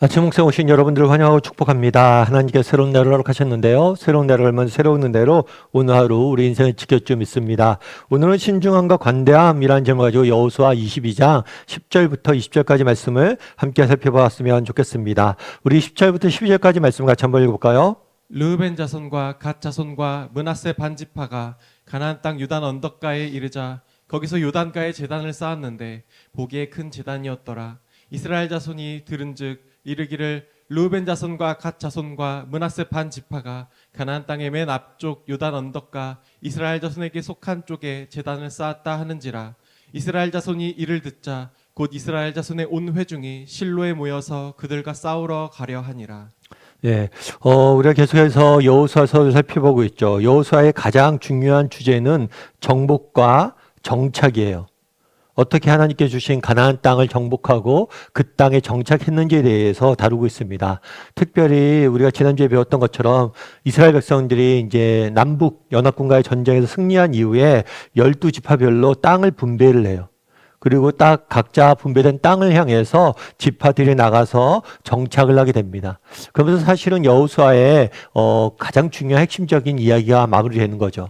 아침 목성 오신 여러분들을 환영하고 축복합니다. 하나님께서 새로운 날을 허락하셨는데요. 새로운 날을 얼마나 새로운 대로 오늘 하루 우리 인생을 지킬 줄 믿습니다. 오늘은 신중함과 관대함이라는 제목을 가지고 여호수아 22장 10절부터 20절까지 말씀을 함께 살펴보았으면 좋겠습니다. 우리 10절부터 12절까지 말씀 같이 한번 읽어볼까요? 르우벤 자손과 갓 자손과 므낫세 반지파가 가나안 땅 유단 언덕가에 이르자 거기서 요단가에 제단을 쌓았는데 보기에 큰 제단이었더라. 이스라엘 자손이 들은즉 이르기를 르우벤 자손과 갓 자손과 므낫세 반지파가 가나안 땅의 맨 앞쪽 요단 언덕가 이스라엘 자손에게 속한 쪽에 제단을 쌓았다 하는지라. 이스라엘 자손이 이를 듣자 곧 이스라엘 자손의 온 회중이 실로에 모여서 그들과 싸우러 가려 하니라. 예, 우리가 계속해서 여호수아서를 살펴보고 있죠. 여호수아의 가장 중요한 주제는 정복과 정착이에요. 어떻게 하나님께 주신 가나안 땅을 정복하고 그 땅에 정착했는지에 대해서 다루고 있습니다. 특별히 우리가 지난주에 배웠던 것처럼 이스라엘 백성들이 이제 남북 연합군과의 전쟁에서 승리한 이후에 12지파별로 땅을 분배를 해요. 그리고 딱 각자 분배된 땅을 향해서 지파들이 나가서 정착을 하게 됩니다. 그러면서 사실은 여호수아의 가장 중요한 핵심적인 이야기가 마무리되는 거죠.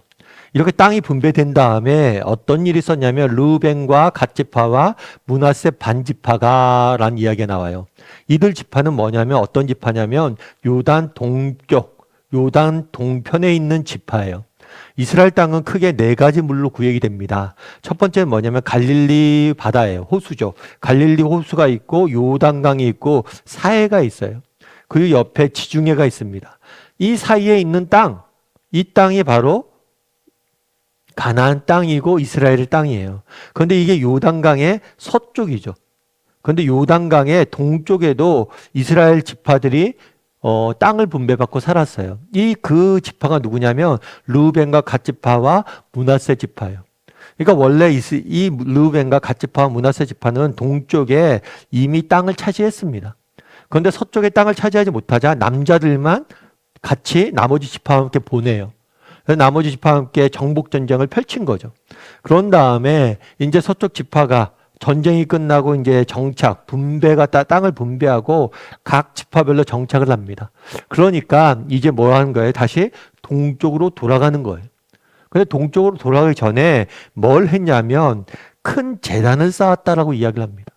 이렇게 땅이 분배된 다음에 어떤 일이 있었냐면 르우벤과 갓지파와 므낫세 반지파가라는 이야기가 나와요. 이들 지파는 뭐냐면 어떤 지파냐면 요단 동쪽, 요단 동편에 있는 지파예요. 이스라엘 땅은 크게 네 가지 물로 구획이 됩니다. 첫 번째는 뭐냐면 갈릴리 바다예요. 호수죠. 갈릴리 호수가 있고 요단강이 있고 사해가 있어요. 그 옆에 지중해가 있습니다. 이 사이에 있는 땅, 이 땅이 바로 가나안 땅이고 이스라엘의 땅이에요. 그런데 이게 요단강의 서쪽이죠. 그런데 요단강의 동쪽에도 이스라엘 지파들이 땅을 분배받고 살았어요. 그 지파가 누구냐면 르우벤과 갓지파와 므낫세 지파예요. 그러니까 원래 이 르우벤과 갓지파와 므낫세 지파는 동쪽에 이미 땅을 차지했습니다. 그런데 서쪽에 땅을 차지하지 못하자 남자들만 같이 나머지 지파와 함께 보내요. 나머지 지파와 함께 정복 전쟁을 펼친 거죠. 그런 다음에 이제 서쪽 지파가 전쟁이 끝나고 이제 정착, 분배가 땅을 분배하고 각 지파별로 정착을 합니다. 그러니까 이제 뭐 하는 거예요? 다시 동쪽으로 돌아가는 거예요. 근데 동쪽으로 돌아가기 전에 뭘 했냐면 큰 제단을 쌓았다라고 이야기를 합니다.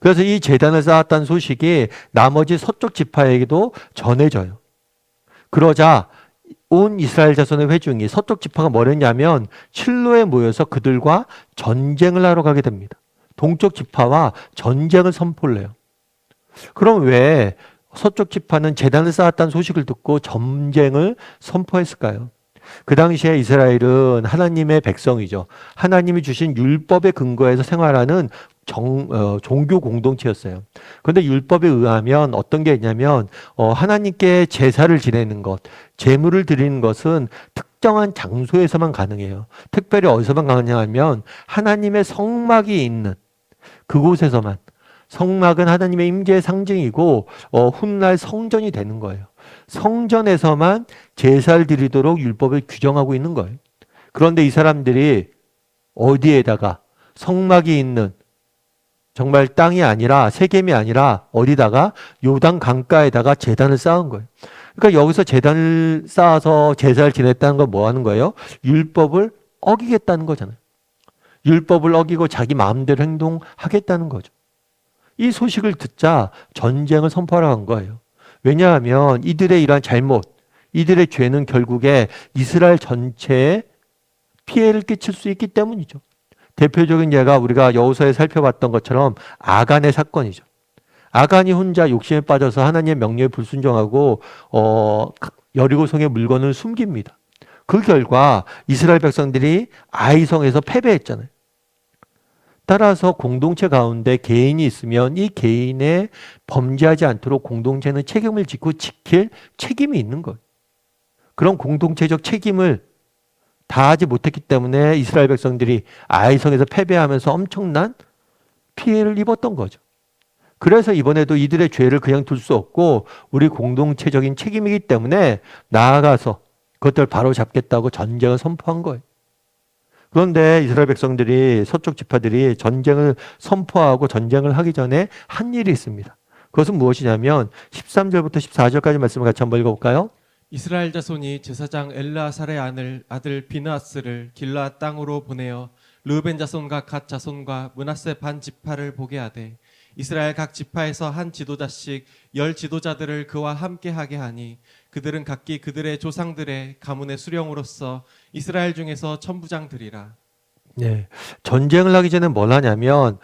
그래서 이 제단을 쌓았다는 소식이 나머지 서쪽 지파에게도 전해져요. 그러자 온 이스라엘 자손의 회중이 서쪽 지파가 뭘 했냐면 실로에 모여서 그들과 전쟁을 하러 가게 됩니다. 동쪽 지파와 전쟁을 선포를 해요. 그럼 왜 서쪽 지파는 제단을 쌓았다는 소식을 듣고 전쟁을 선포했을까요? 그 당시에 이스라엘은 하나님의 백성이죠. 하나님이 주신 율법에 근거해서 생활하는 종교 공동체였어요. 그런데 율법에 의하면 어떤 게 있냐면 하나님께 제사를 지내는 것, 제물을 드리는 것은 특정한 장소에서만 가능해요. 특별히 어디서만 가능하냐면 하나님의 성막이 있는 그곳에서만. 성막은 하나님의 임재의 상징이고 훗날 성전이 되는 거예요. 성전에서만 제사를 드리도록 율법을 규정하고 있는 거예요. 그런데 이 사람들이 어디에다가 성막이 있는 정말 땅이 아니라 세겜이 아니라 어디다가 요단 강가에다가 제단을 쌓은 거예요. 그러니까 여기서 제단을 쌓아서 제사를 지냈다는 건 뭐 하는 거예요? 율법을 어기겠다는 거잖아요. 율법을 어기고 자기 마음대로 행동하겠다는 거죠. 이 소식을 듣자 전쟁을 선포하러 간 거예요. 왜냐하면 이들의 이러한 잘못, 이들의 죄는 결국에 이스라엘 전체에 피해를 끼칠 수 있기 때문이죠. 대표적인 예가 우리가 여호수아에 살펴봤던 것처럼 아간의 사건이죠. 아간이 혼자 욕심에 빠져서 하나님의 명령에 불순종하고 여리고성의 물건을 숨깁니다. 그 결과 이스라엘 백성들이 아이성에서 패배했잖아요. 따라서 공동체 가운데 개인이 있으면 이 개인의 범죄하지 않도록 공동체는 책임을 짓고 지킬 책임이 있는 거예요. 그런 공동체적 책임을 다하지 못했기 때문에 이스라엘 백성들이 아이성에서 패배하면서 엄청난 피해를 입었던 거죠. 그래서 이번에도 이들의 죄를 그냥 둘 수 없고 우리 공동체적인 책임이기 때문에 나아가서 그것들을 바로잡겠다고 전쟁을 선포한 거예요. 그런데 이스라엘 백성들이 서쪽 지파들이 전쟁을 선포하고 전쟁을 하기 전에 한 일이 있습니다. 그것은 무엇이냐면 13절부터 14절까지 말씀을 같이 한번 읽어볼까요? 이스라엘 자손이 제사장 엘르아살의 아들 비느하스를 길르앗 땅으로 보내어 르우벤 자손과 갓 자손과 므낫세 반 지파를 보게 하되 이스라엘 각 지파에서 한 지도자씩 10 지도자들을 그와 함께 하게 하니 그들은 각기 그들의 조상들의 가문의 수령으로서 이스라엘 중에서 천부장들이라. 네. 전쟁을 하기 전에 뭘 하냐면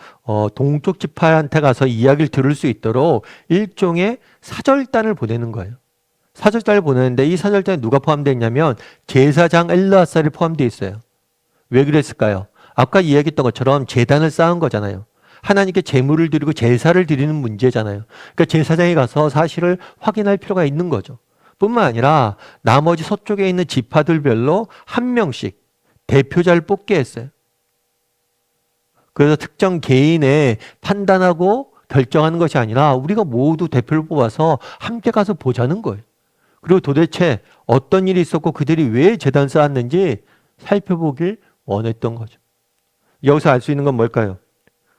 동쪽 지파한테 가서 이야기를 들을 수 있도록 일종의 사절단을 보내는 거예요. 사절단을 보내는데 이 사절단에 누가 포함되어 있냐면 제사장 엘르아살이 포함되어 있어요. 왜 그랬을까요? 아까 이야기했던 것처럼 제단을 쌓은 거잖아요. 하나님께 제물을 드리고 제사를 드리는 문제잖아요. 그러니까 제사장이 가서 사실을 확인할 필요가 있는 거죠. 뿐만 아니라 나머지 서쪽에 있는 지파들별로 한 명씩 대표자를 뽑게 했어요. 그래서 특정 개인의 판단하고 결정하는 것이 아니라 우리가 모두 대표를 뽑아서 함께 가서 보자는 거예요. 그리고 도대체 어떤 일이 있었고 그들이 왜 제단 쌓았는지 살펴보길 원했던 거죠. 여기서 알 수 있는 건 뭘까요?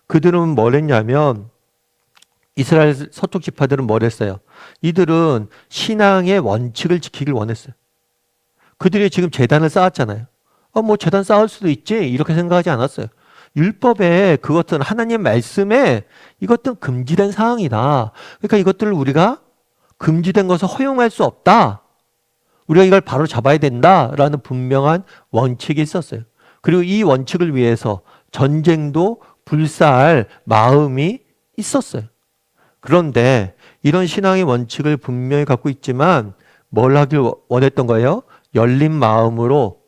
그들은 뭘 했냐면 이스라엘 서쪽 지파들은 뭘 했어요? 이들은 신앙의 원칙을 지키길 원했어요. 그들이 지금 제단을 쌓았잖아요. 뭐 제단 쌓을 수도 있지 이렇게 생각하지 않았어요. 율법에 그것은 하나님 말씀에 이것은 금지된 사항이다. 그러니까 이것들을 우리가 금지된 것을 허용할 수 없다. 우리가 이걸 바로 잡아야 된다라는 분명한 원칙이 있었어요. 그리고 이 원칙을 위해서 전쟁도 불사할 마음이 있었어요. 그런데 이런 신앙의 원칙을 분명히 갖고 있지만 뭘 하길 원했던 거예요? 열린 마음으로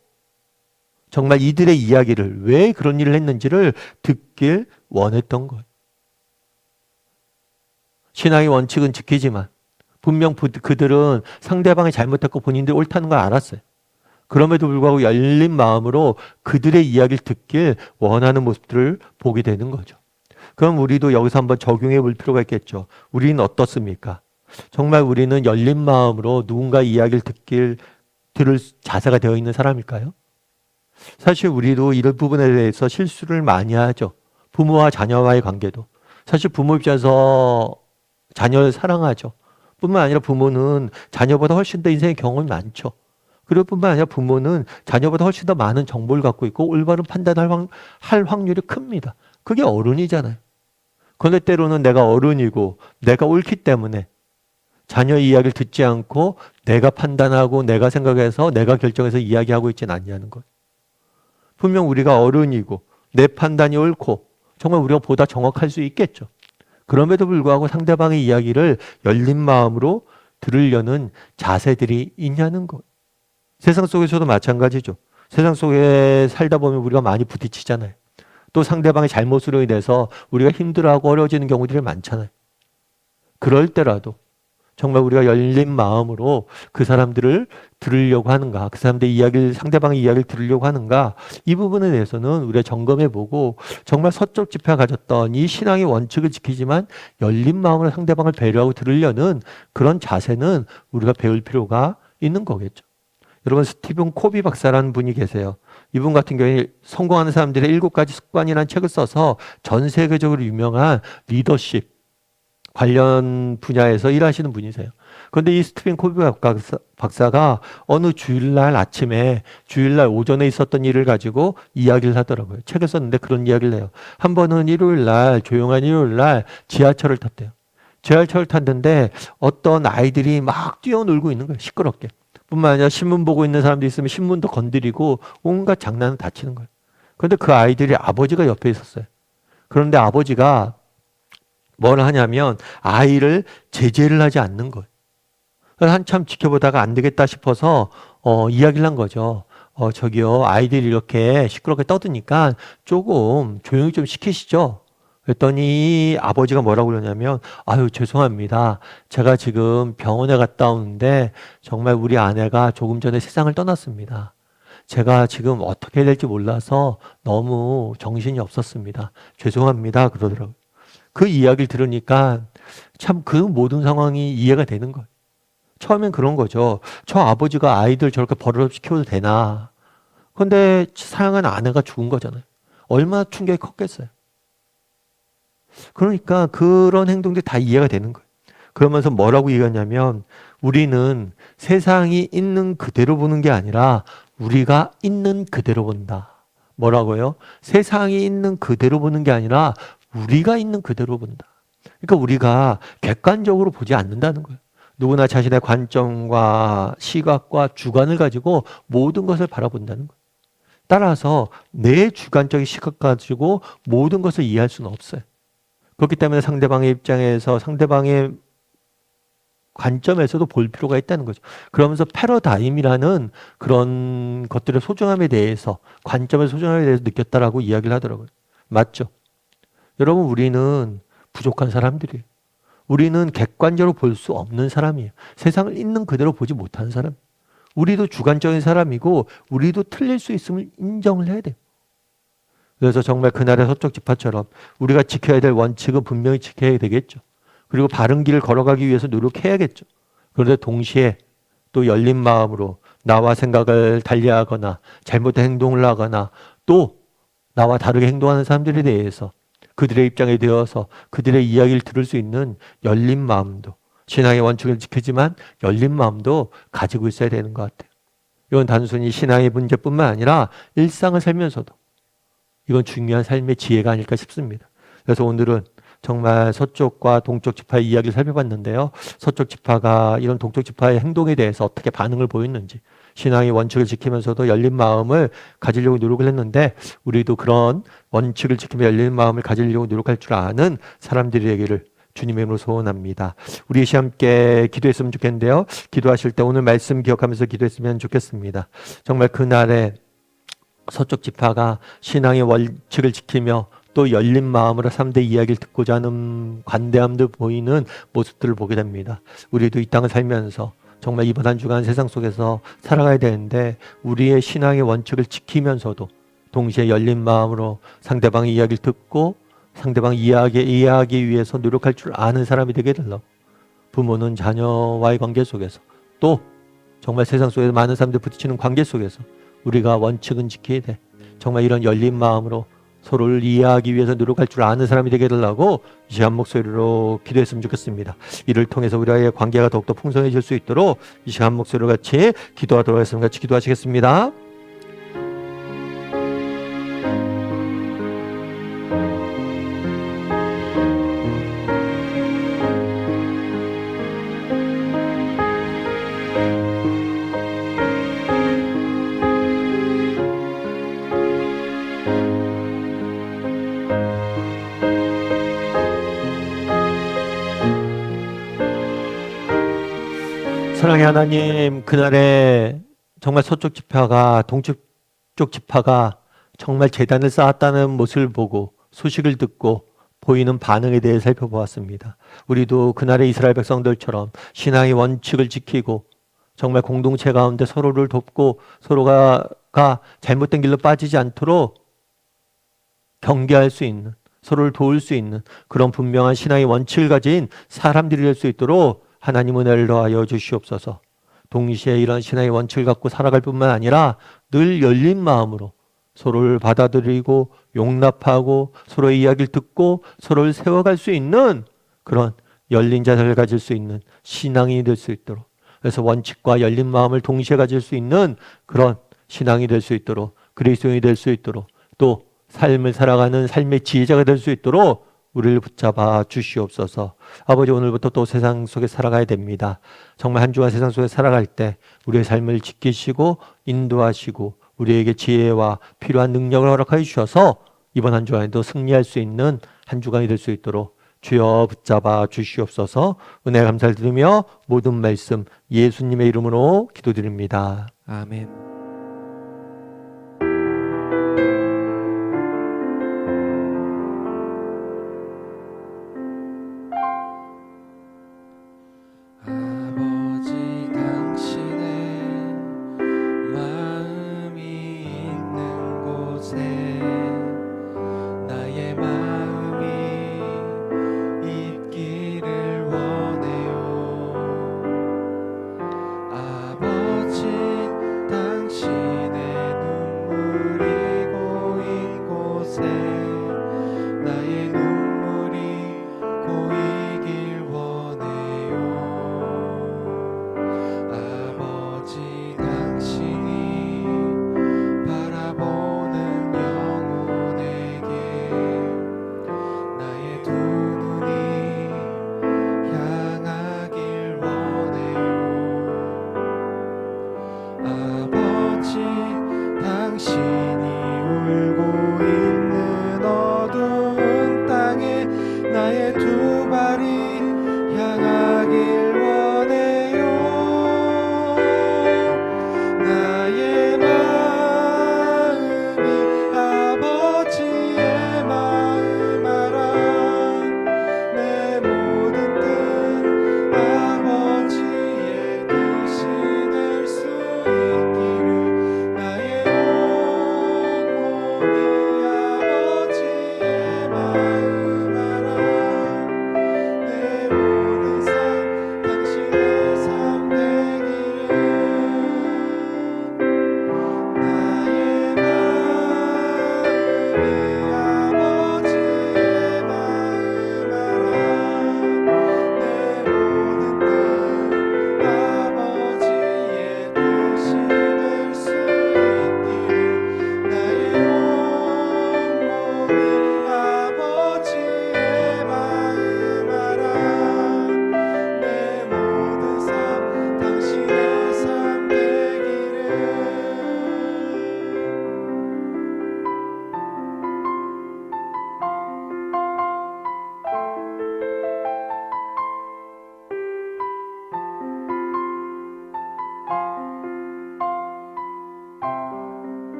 정말 이들의 이야기를 왜 그런 일을 했는지를 듣길 원했던 거예요. 신앙의 원칙은 지키지만 분명 그들은 상대방이 잘못했고 본인들이 옳다는 걸 알았어요. 그럼에도 불구하고 열린 마음으로 그들의 이야기를 듣길 원하는 모습들을 보게 되는 거죠. 그럼 우리도 여기서 한번 적용해 볼 필요가 있겠죠. 우리는 어떻습니까? 정말 우리는 열린 마음으로 누군가 이야기를 들을 자세가 되어 있는 사람일까요? 사실 우리도 이런 부분에 대해서 실수를 많이 하죠. 부모와 자녀와의 관계도. 사실 부모 입장에서 자녀를 사랑하죠. 뿐만 아니라 부모는 자녀보다 훨씬 더 인생의 경험이 많죠. 그리고 뿐만 아니라 부모는 자녀보다 훨씬 더 많은 정보를 갖고 있고 올바른 판단할 확률이 큽니다. 그게 어른이잖아요. 그런데 때로는 내가 어른이고 내가 옳기 때문에 자녀 이야기를 듣지 않고 내가 판단하고 내가 생각해서 내가 결정해서 이야기하고 있지는 않냐는 거예요. 분명 우리가 어른이고 내 판단이 옳고 정말 우리가 보다 정확할 수 있겠죠. 그럼에도 불구하고 상대방의 이야기를 열린 마음으로 들으려는 자세들이 있냐는 것. 세상 속에서도 마찬가지죠. 세상 속에 살다 보면 우리가 많이 부딪히잖아요. 또 상대방의 잘못으로 인해서 우리가 힘들어하고 어려워지는 경우들이 많잖아요. 그럴 때라도 정말 우리가 열린 마음으로 그 사람들을 들으려고 하는가, 그 사람들의 이야기를, 상대방의 이야기를 들으려고 하는가, 이 부분에 대해서는 우리가 점검해보고 정말 서쪽 지파가 가졌던 이 신앙의 원칙을 지키지만 열린 마음으로 상대방을 배려하고 들으려는 그런 자세는 우리가 배울 필요가 있는 거겠죠. 여러분, 스티븐 코비 박사라는 분이 계세요. 이분 같은 경우에 성공하는 사람들의 7가지 습관이라는 책을 써서 전 세계적으로 유명한 리더십 관련 분야에서 일하시는 분이세요. 그런데 이 스티븐 코비 박사가 어느 주일날 아침에 주일날 오전에 있었던 일을 가지고 이야기를 하더라고요. 책을 썼는데 그런 이야기를 해요. 한 번은 일요일날 조용한 일요일날 지하철을 탔대요. 지하철을 탔는데 어떤 아이들이 막 뛰어놀고 있는 거예요. 시끄럽게. 뿐만 아니라 신문 보고 있는 사람도 있으면 신문도 건드리고 온갖 장난을 다 치는 거예요. 그런데 그 아이들이 아버지가 옆에 있었어요. 그런데 아버지가 뭘 하냐면 아이를 제재를 하지 않는 거예요. 그래서 한참 지켜보다가 안 되겠다 싶어서 이야기를 한 거죠. 저기요, 아이들이 이렇게 시끄럽게 떠드니까 조금 조용히 좀 시키시죠. 그랬더니 아버지가 뭐라고 그러냐면 아유 죄송합니다. 제가 지금 병원에 갔다 오는데 정말 우리 아내가 조금 전에 세상을 떠났습니다. 제가 지금 어떻게 해야 될지 몰라서 너무 정신이 없었습니다. 죄송합니다. 그러더라고요. 그 이야기를 들으니까 참 그 모든 상황이 이해가 되는 거예요. 처음엔 그런 거죠. 저 아버지가 아이들 저렇게 버릇없이 키워도 되나. 그런데 사랑하는 아내가 죽은 거잖아요. 얼마나 충격이 컸겠어요. 그러니까 그런 행동들이 다 이해가 되는 거예요. 그러면서 뭐라고 얘기하냐면 우리는 세상이 있는 그대로 보는 게 아니라 우리가 있는 그대로 본다. 뭐라고요? 세상이 있는 그대로 보는 게 아니라 우리가 있는 그대로 본다. 그러니까 우리가 객관적으로 보지 않는다는 거예요. 누구나 자신의 관점과 시각과 주관을 가지고 모든 것을 바라본다는 거예요. 따라서 내 주관적인 시각 가지고 모든 것을 이해할 수는 없어요. 그렇기 때문에 상대방의 입장에서 상대방의 관점에서도 볼 필요가 있다는 거죠. 그러면서 패러다임이라는 그런 것들의 소중함에 대해서, 관점의 소중함에 대해서 느꼈다라고 이야기를 하더라고요. 맞죠? 여러분, 우리는 부족한 사람들이에요. 우리는 객관적으로 볼 수 없는 사람이에요. 세상을 있는 그대로 보지 못하는 사람. 우리도 주관적인 사람이고 우리도 틀릴 수 있음을 인정을 해야 돼요. 그래서 정말 그날의 서쪽 지파처럼 우리가 지켜야 될 원칙은 분명히 지켜야 되겠죠. 그리고 바른 길을 걸어가기 위해서 노력해야겠죠. 그런데 동시에 또 열린 마음으로 나와 생각을 달리하거나 잘못된 행동을 하거나 또 나와 다르게 행동하는 사람들에 대해서 그들의 입장에 되어서 그들의 이야기를 들을 수 있는 열린 마음도, 신앙의 원칙을 지키지만 열린 마음도 가지고 있어야 되는 것 같아요. 이건 단순히 신앙의 문제뿐만 아니라 일상을 살면서도 이건 중요한 삶의 지혜가 아닐까 싶습니다. 그래서 오늘은 정말 서쪽과 동쪽 지파의 이야기를 살펴봤는데요. 서쪽 지파가 이런 동쪽 지파의 행동에 대해서 어떻게 반응을 보였는지, 신앙의 원칙을 지키면서도 열린 마음을 가지려고 노력을 했는데 우리도 그런 원칙을 지키며 열린 마음을 가지려고 노력할 줄 아는 사람들이 되기를 주님의 이름으로 소원합니다. 우리 시간 함께 기도했으면 좋겠는데요. 기도하실 때 오늘 말씀 기억하면서 기도했으면 좋겠습니다. 정말 그날에 서쪽 지파가 신앙의 원칙을 지키며 또 열린 마음으로 3대 이야기를 듣고자 하는 관대함도 보이는 모습들을 보게 됩니다. 우리도 이 땅을 살면서 정말 이번 한 주간 세상 속에서 살아가야 되는데 우리의 신앙의 원칙을 지키면서도 동시에 열린 마음으로 상대방의 이야기를 듣고 상대방 이해하기 위해서 노력할 줄 아는 사람이 되게 되려. 부모는 자녀와의 관계 속에서 또 정말 세상 속에서 많은 사람들 부딪히는 관계 속에서 우리가 원칙은 지켜야 돼. 정말 이런 열린 마음으로 서로를 이해하기 위해서 노력할 줄 아는 사람이 되게 되려고 이 시간 목소리로 기도했으면 좋겠습니다. 이를 통해서 우리의 관계가 더욱더 풍성해질 수 있도록 이 시간 목소리로 같이 기도하도록 하겠습니다. 같이 기도하시겠습니다. 사랑의 하나님, 그날에 정말 서쪽 지파가 동쪽 지파가 정말 제단을 쌓았다는 모습을 보고 소식을 듣고 보이는 반응에 대해 살펴보았습니다. 우리도 그날의 이스라엘 백성들처럼 신앙의 원칙을 지키고 정말 공동체 가운데 서로를 돕고 서로가 잘못된 길로 빠지지 않도록 경계할 수 있는, 서로를 도울 수 있는 그런 분명한 신앙의 원칙을 가진 사람들이 될 수 있도록 하나님 은혜를 더하여 주시옵소서. 동시에 이런 신앙의 원칙을 갖고 살아갈 뿐만 아니라 늘 열린 마음으로 서로를 받아들이고 용납하고 서로의 이야기를 듣고 서로를 세워갈 수 있는 그런 열린 자세를 가질 수 있는 신앙이 될 수 있도록, 그래서 원칙과 열린 마음을 동시에 가질 수 있는 그런 신앙이 될 수 있도록, 그리스도인이 될 수 있도록, 또 삶을 살아가는 삶의 지혜자가 될 수 있도록 우리를 붙잡아 주시옵소서. 아버지, 오늘부터 또 세상 속에 살아가야 됩니다. 정말 한 주간 세상 속에 살아갈 때 우리의 삶을 지키시고 인도하시고 우리에게 지혜와 필요한 능력을 허락하여 주셔서 이번 한 주간에도 승리할 수 있는 한 주간이 될 수 있도록 주여 붙잡아 주시옵소서. 은혜 감사를 드리며 모든 말씀 예수님의 이름으로 기도드립니다. 아멘.